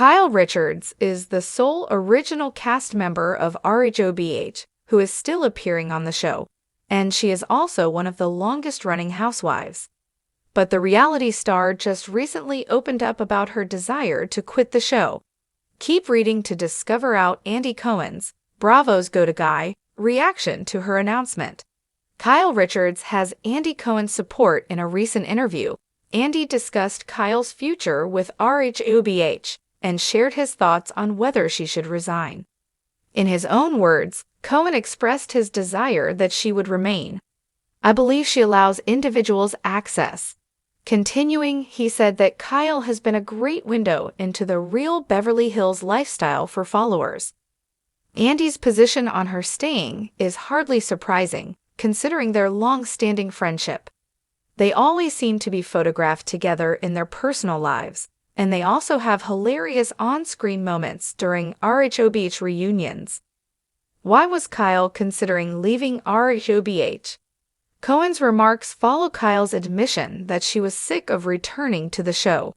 Kyle Richards is the sole original cast member of Rhobh, who is still appearing on the show, and she is also one of the longest-running housewives. But the reality star just recently opened up about her desire to quit the show. Keep reading to discover out Andy Cohen's, Bravo's go-to guy, reaction to her announcement. Kyle Richards has Andy Cohen's support in a recent interview. Andy discussed Kyle's future with Rhobh and shared his thoughts on whether she should resign. In his own words, Cohen expressed his desire that she would remain. "I believe she allows individuals access." Continuing, he said that Kyle has been a great window into the real Beverly Hills lifestyle for followers. Andy's position on her staying is hardly surprising, considering their long-standing friendship. They always seem to be photographed together in their personal lives, and they also have hilarious on-screen moments during Rhobh reunions. Why was Kyle considering leaving Rhobh? Cohen's remarks follow Kyle's admission that she was sick of returning to the show.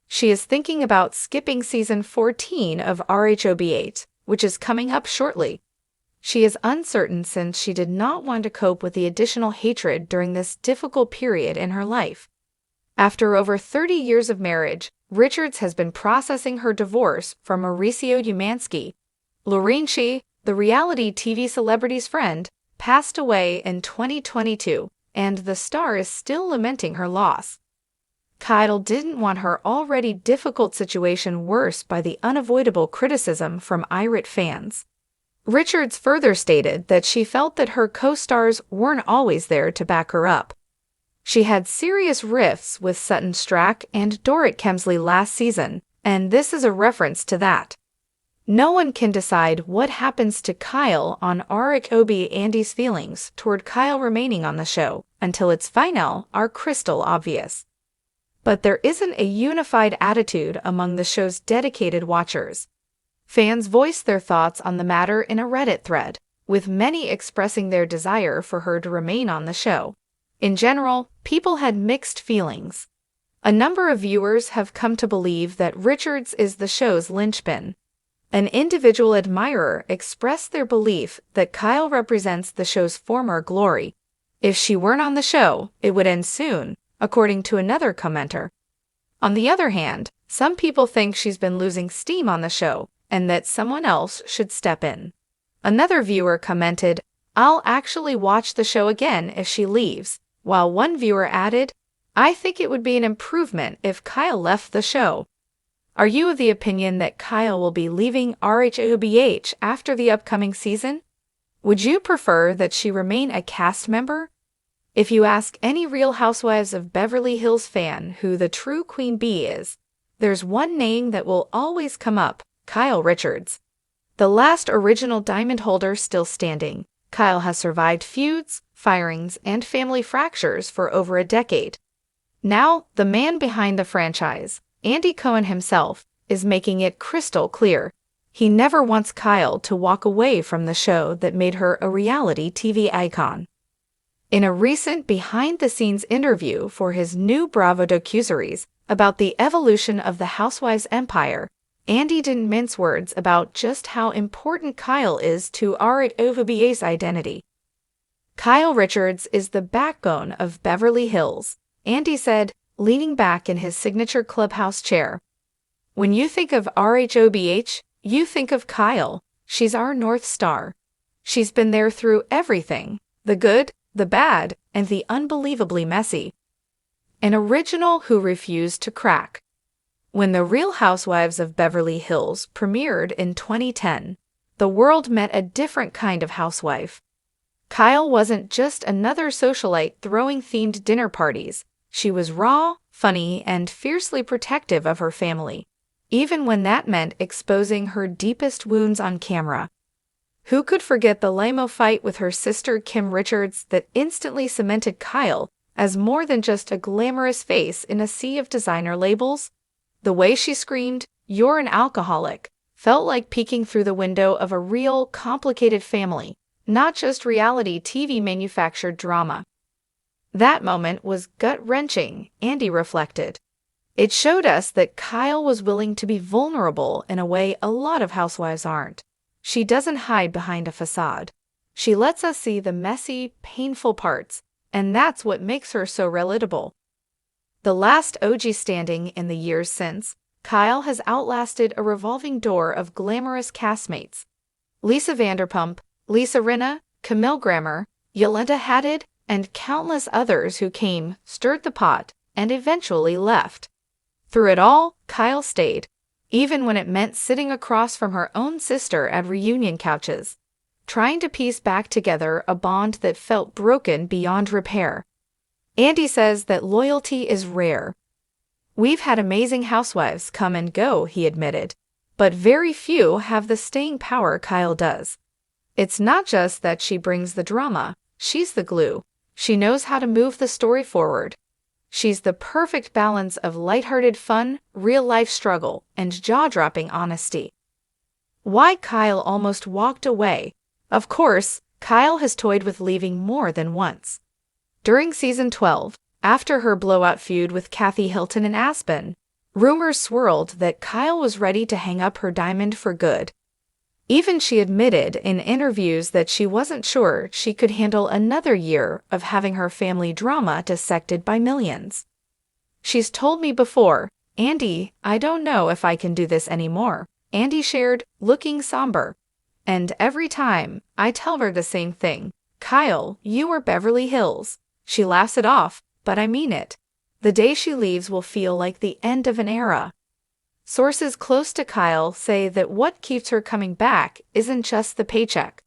She is thinking about skipping season 14 of Rhobh, which is coming up shortly. She is uncertain since she did not want to cope with the additional hatred during this difficult period in her life. After over 30 years of marriage, Richards has been processing her divorce from Mauricio Umansky. Laurenshi, the reality TV celebrity's friend, passed away in 2022, and the star is still lamenting her loss. Kyle didn't want her already difficult situation worse by the unavoidable criticism from irate fans. Richards further stated that she felt that her co-stars weren't always there to back her up. She had serious rifts with Sutton Stracke and Dorrit Kemsley last season, and this is a reference to that. No one can decide what happens to Kyle on Rhobh. Andy's feelings toward Kyle remaining on the show until its finale are crystal obvious. But there isn't a unified attitude among the show's dedicated watchers. Fans voiced their thoughts on the matter in a Reddit thread, with many expressing their desire for her to remain on the show. In general, people had mixed feelings. A number of viewers have come to believe that Richards is the show's linchpin. An individual admirer expressed their belief that Kyle represents the show's former glory. If she weren't on the show, it would end soon, according to another commenter. On the other hand, some people think she's been losing steam on the show and that someone else should step in. Another viewer commented, "I'll actually watch the show again if she leaves," while one viewer added, "I think it would be an improvement if Kyle left the show." Are you of the opinion that Kyle will be leaving Rhobh after the upcoming season? Would you prefer that she remain a cast member? If you ask any Real Housewives of Beverly Hills fan who the true Queen Bee is, there's one name that will always come up: Kyle Richards. The last original diamond holder still standing, Kyle has survived feuds, firings, and family fractures for over a decade. Now, the man behind the franchise, Andy Cohen himself, is making it crystal clear. He never wants Kyle to walk away from the show that made her a reality TV icon. In a recent behind-the-scenes interview for his new Bravo docuseries about the evolution of the Housewives empire, Andy didn't mince words about just how important Kyle is to Rhobh's identity. "Kyle Richards is the backbone of Beverly Hills," Andy said, leaning back in his signature clubhouse chair. "When you think of Rhobh, you think of Kyle. She's our North Star. She's been there through everything, the good, the bad, and the unbelievably messy." An original who refused to crack. When The Real Housewives of Beverly Hills premiered in 2010, the world met a different kind of housewife. Kyle wasn't just another socialite throwing themed dinner parties. She was raw, funny, and fiercely protective of her family, even when that meant exposing her deepest wounds on camera. Who could forget the limo fight with her sister Kim Richards that instantly cemented Kyle as more than just a glamorous face in a sea of designer labels? The way she screamed, "You're an alcoholic," felt like peeking through the window of a real, complicated family, not just reality TV manufactured drama. That moment was gut-wrenching, Andy reflected. It showed us that Kyle was willing to be vulnerable in a way a lot of housewives aren't. She doesn't hide behind a facade. She lets us see the messy, painful parts, and that's what makes her so relatable. The last OG standing in the years since, Kyle has outlasted a revolving door of glamorous castmates. Lisa Vanderpump, Lisa Rinna, Camille Grammer, Yolanda Hadid, and countless others who came, stirred the pot, and eventually left. Through it all, Kyle stayed, even when it meant sitting across from her own sister at reunion couches, trying to piece back together a bond that felt broken beyond repair. Andy says that loyalty is rare. We've had amazing housewives come and go, he admitted, but very few have the staying power Kyle does. It's not just that she brings the drama, she's the glue. She knows how to move the story forward. She's the perfect balance of lighthearted fun, real-life struggle, and jaw-dropping honesty. Why Kyle almost walked away? Of course, Kyle has toyed with leaving more than once. During season 12, after her blowout feud with Kathy Hilton and Aspen, rumors swirled that Kyle was ready to hang up her diamond for good. Even she admitted in interviews that she wasn't sure she could handle another year of having her family drama dissected by millions. She's told me before, "Andy, I don't know if I can do this anymore," Andy shared, looking somber. "And every time, I tell her the same thing. Kyle, you are Beverly Hills." She laughs it off, but I mean it. The day she leaves will feel like the end of an era. Sources close to Kyle say that what keeps her coming back isn't just the paycheck.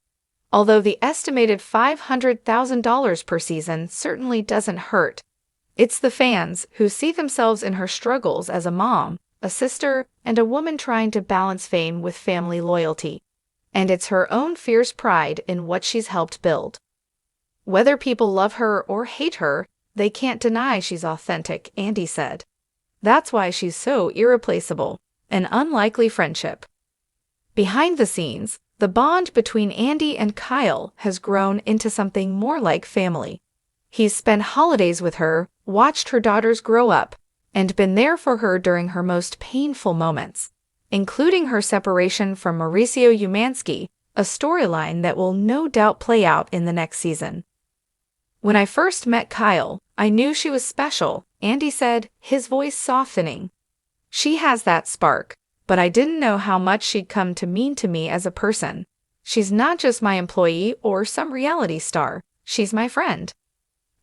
Although the estimated $500,000 per season certainly doesn't hurt, it's the fans who see themselves in her struggles as a mom, a sister, and a woman trying to balance fame with family loyalty. And it's her own fierce pride in what she's helped build. Whether people love her or hate her, they can't deny she's authentic, Andy said. That's why she's so irreplaceable, an unlikely friendship. Behind the scenes, the bond between Andy and Kyle has grown into something more like family. He's spent holidays with her, watched her daughters grow up, and been there for her during her most painful moments, including her separation from Mauricio Umansky, a storyline that will no doubt play out in the next season. "When I first met Kyle, I knew she was special," Andy said, his voice softening. "She has that spark, but I didn't know how much she'd come to mean to me as a person. She's not just my employee or some reality star, she's my friend."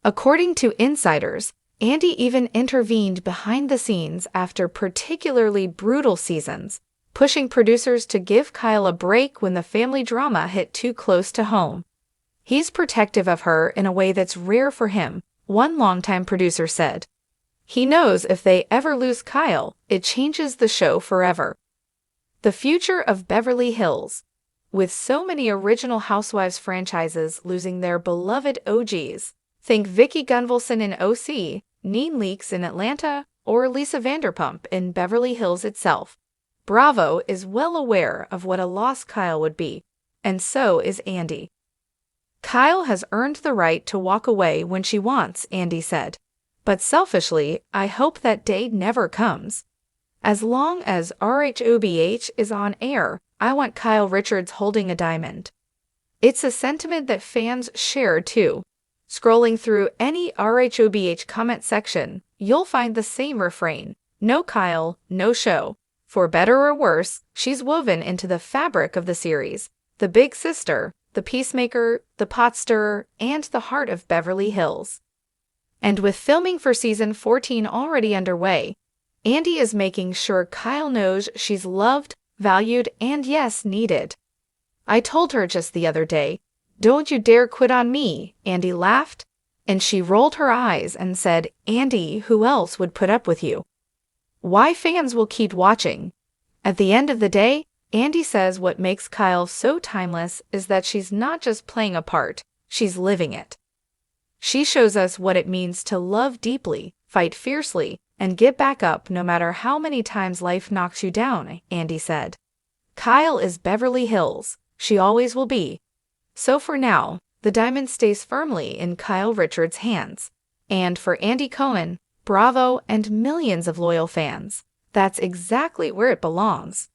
According to insiders, Andy even intervened behind the scenes after particularly brutal seasons, pushing producers to give Kyle a break when the family drama hit too close to home. He's protective of her in a way that's rare for him, one longtime producer said. He knows if they ever lose Kyle, it changes the show forever. The future of Beverly Hills. With so many original Housewives franchises losing their beloved OGs, think Vicki Gunvalson in OC, Nene Leakes in Atlanta, or Lisa Vanderpump in Beverly Hills itself. Bravo is well aware of what a loss Kyle would be, and so is Andy. "Kyle has earned the right to walk away when she wants," Andy said. "But selfishly, I hope that day never comes. As long as RHOBH is on air, I want Kyle Richards holding a diamond." It's a sentiment that fans share too. Scrolling through any RHOBH comment section, you'll find the same refrain: "No Kyle, no show." For better or worse, she's woven into the fabric of the series, the big sister, the peacemaker, the pot stirrer, and the heart of Beverly Hills. And with filming for season 14 already underway, Andy is making sure Kyle knows she's loved, valued, and yes, needed. "I told her just the other day, 'Don't you dare quit on me,'" Andy laughed, and she rolled her eyes and said, "Andy, who else would put up with you?" Why fans will keep watching. At the end of the day, Andy says what makes Kyle so timeless is that she's not just playing a part, she's living it. She shows us what it means to love deeply, fight fiercely, and get back up no matter how many times life knocks you down, Andy said. Kyle is Beverly Hills. She always will be. So for now, the diamond stays firmly in Kyle Richards' hands. And for Andy Cohen, Bravo, and millions of loyal fans. That's exactly where it belongs.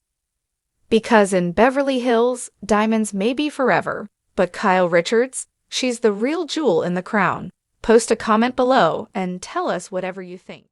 Because in Beverly Hills, diamonds may be forever, but Kyle Richards, she's the real jewel in the crown. Post a comment below and tell us whatever you think.